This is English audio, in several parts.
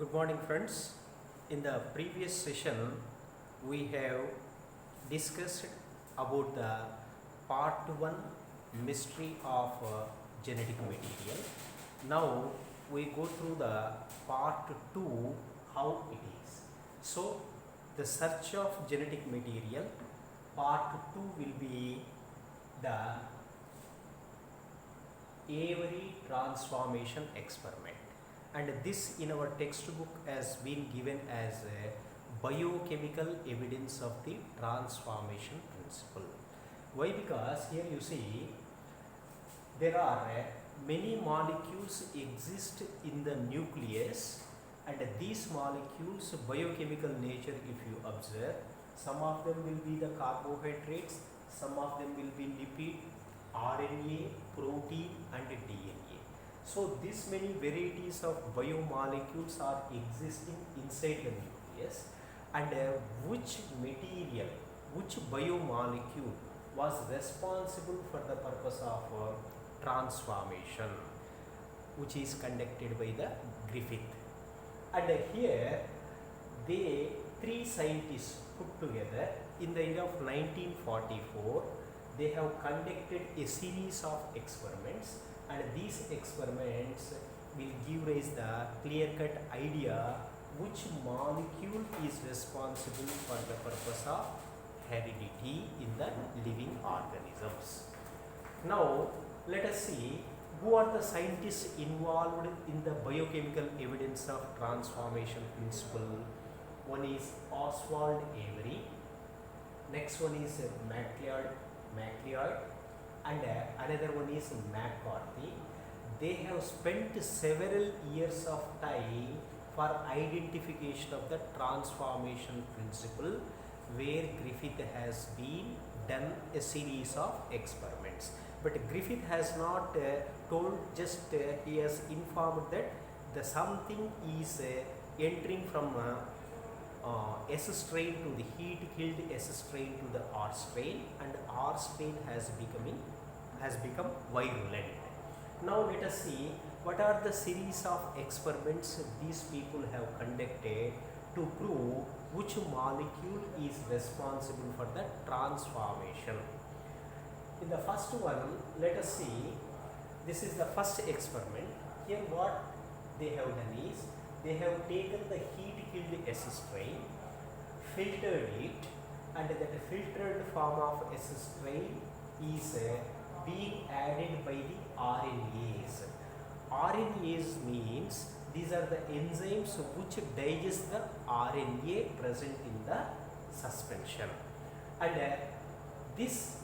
Good morning, friends. In the previous session, we have discussed about the part 1 mystery of genetic material. Now we go through the part 2 how it is. So the search of genetic material, part 2 will be the Avery transformation experiment, and this in our textbook has been given as a biochemical evidence of the transformation principle. Why? Because here you see there are many molecules exist in the nucleus, and these molecules biochemical nature, if you observe, some of them will be the carbohydrates, some of them will be lipid, RNA, protein and DNA. So these many varieties of biomolecules are existing inside the nucleus, and which material, which biomolecule was responsible for the purpose of transformation, which is conducted by the Griffith. And here they three scientists put together in the year of 1944. They have conducted a series of experiments, and these experiments will give rise the clear-cut idea which molecule is responsible for the purpose of heredity in the living organisms. Now let us see who are the scientists involved in the biochemical evidence of transformation principle. One is Oswald Avery, next one is MacLeod, and another one is McCarthy. They have spent several years of time for identification of the transformation principle, where Griffith has been done a series of experiments. But Griffith has not told, just he has informed that the something is entering from S strain to the heat-killed S strain to the R strain, and R strain has become virulent. Now let us see what are the series of experiments these people have conducted to prove which molecule is responsible for the transformation. In the first one, let us see, this is the first experiment. Here what they have done is, they have taken the heat-killed S strain, filtered it, and that filtered form of S strain is being added by the RNAs. RNAs means these are the enzymes which digest the RNA present in the suspension, and this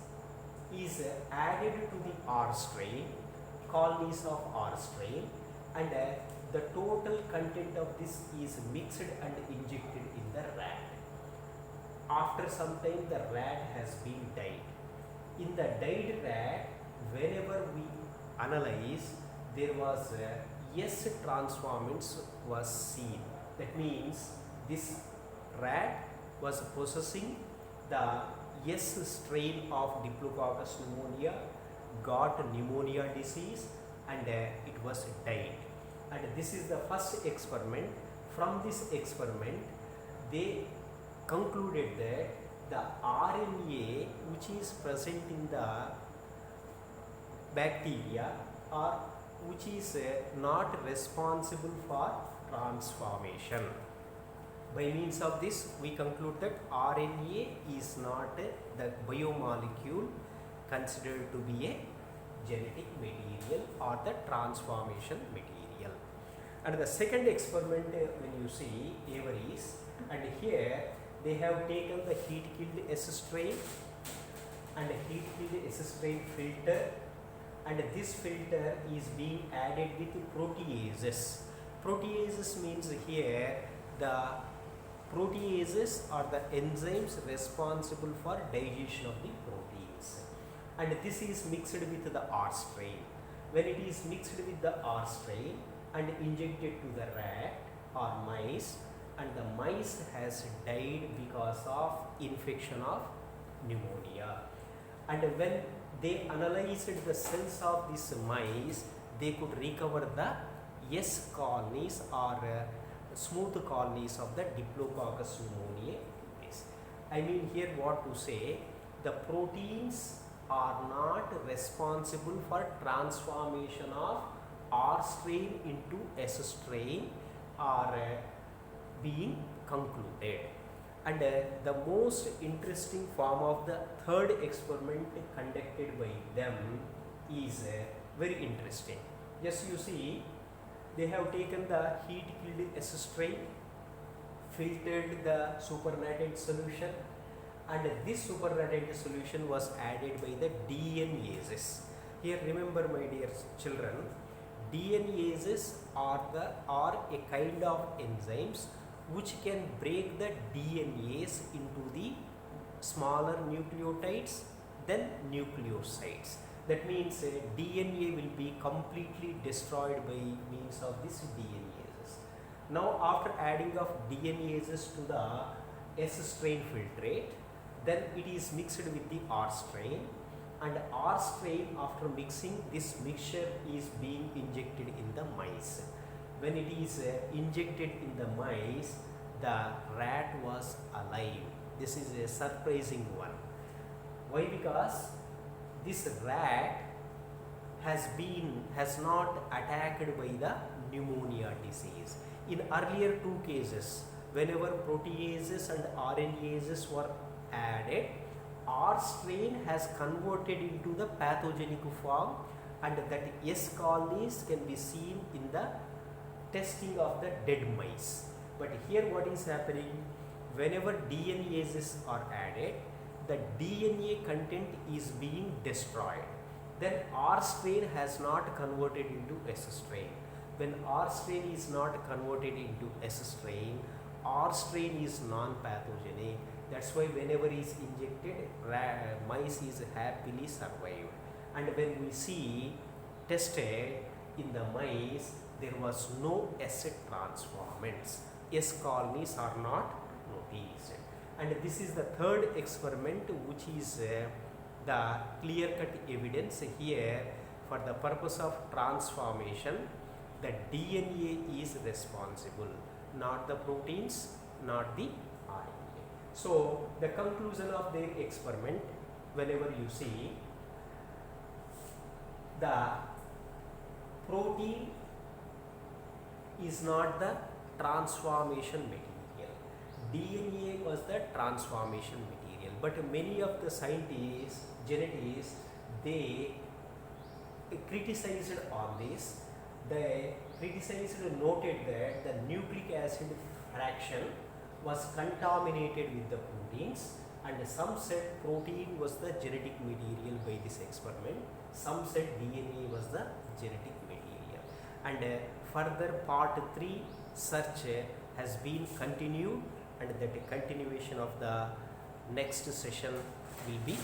is added to the R strain, colonies of R strain, and the total content of this is mixed and injected in the rat. After some time the rat has been dyed. In the dyed rat, whenever we analyze, there was S transformants was seen. That means this rat was possessing the S strain of Diplococcus pneumonia, got pneumonia disease, and it was died. And this is the first experiment. From this experiment, they concluded that the RNA which is present in the bacteria, or which is not responsible for transformation. By means of this, we conclude that RNA is not the biomolecule considered to be a genetic material or the transformation material. And the second experiment, when you see Avery's, and here they have taken the heat-killed S strain and heat-killed S strain filter, and this filter is being added with proteases. Proteases means here the proteases are the enzymes responsible for digestion of the proteins, and this is mixed with the R strain. When it is mixed with the R strain and injected to the rat or mice, and the mice has died because of infection of pneumonia, and when they analyzed the cells of these mice, they could recover the S colonies or smooth colonies of the Diplococcus pneumoniae base. I mean here what to say, the proteins are not responsible for transformation of R strain into S strain are being concluded. And the most interesting form of the third experiment conducted by them is very interesting. Just you see, they have taken the heat killed S strain, filtered the supernatant solution, and this supernatant solution was added by the DNases. Here remember my dear children, DNases are a kind of enzymes which can break the DNAs into the smaller nucleotides than nucleosides. That means DNA will be completely destroyed by means of this DNases. Now after adding of DNases to the S strain filtrate, then it is mixed with the R strain, and R strain after mixing, this mixture is being injected in the mice. When it is injected in the mice, the rat was alive. This is a surprising one. Why? Because this rat has not attacked by the pneumonia disease. In earlier two cases, whenever proteases and RNases were added, R strain has converted into the pathogenic form, and that S colonies can be seen in the testing of the dead mice. But here what is happening, whenever DNases are added, the DNA content is being destroyed. Then R strain has not converted into S strain. When R strain is not converted into S strain, R strain is non-pathogenic. That's why whenever is injected, mice is happily survived. And when we see tested in the mice, there was no S transformants. S colonies are not noticed. And this is the third experiment, which is the clear-cut evidence here for the purpose of transformation. The DNA is responsible, not the proteins, not the RNA. So the conclusion of their experiment, whenever you see, the protein is not the transformation material. DNA was the transformation material. But many of the scientists, geneticists, they criticized on this. They criticized and noted that the nucleic acid fraction was contaminated with the proteins, and some said protein was the genetic material by this experiment. Some said DNA was the genetic material. And further part 3 search has been continued, and that continuation of the next session will be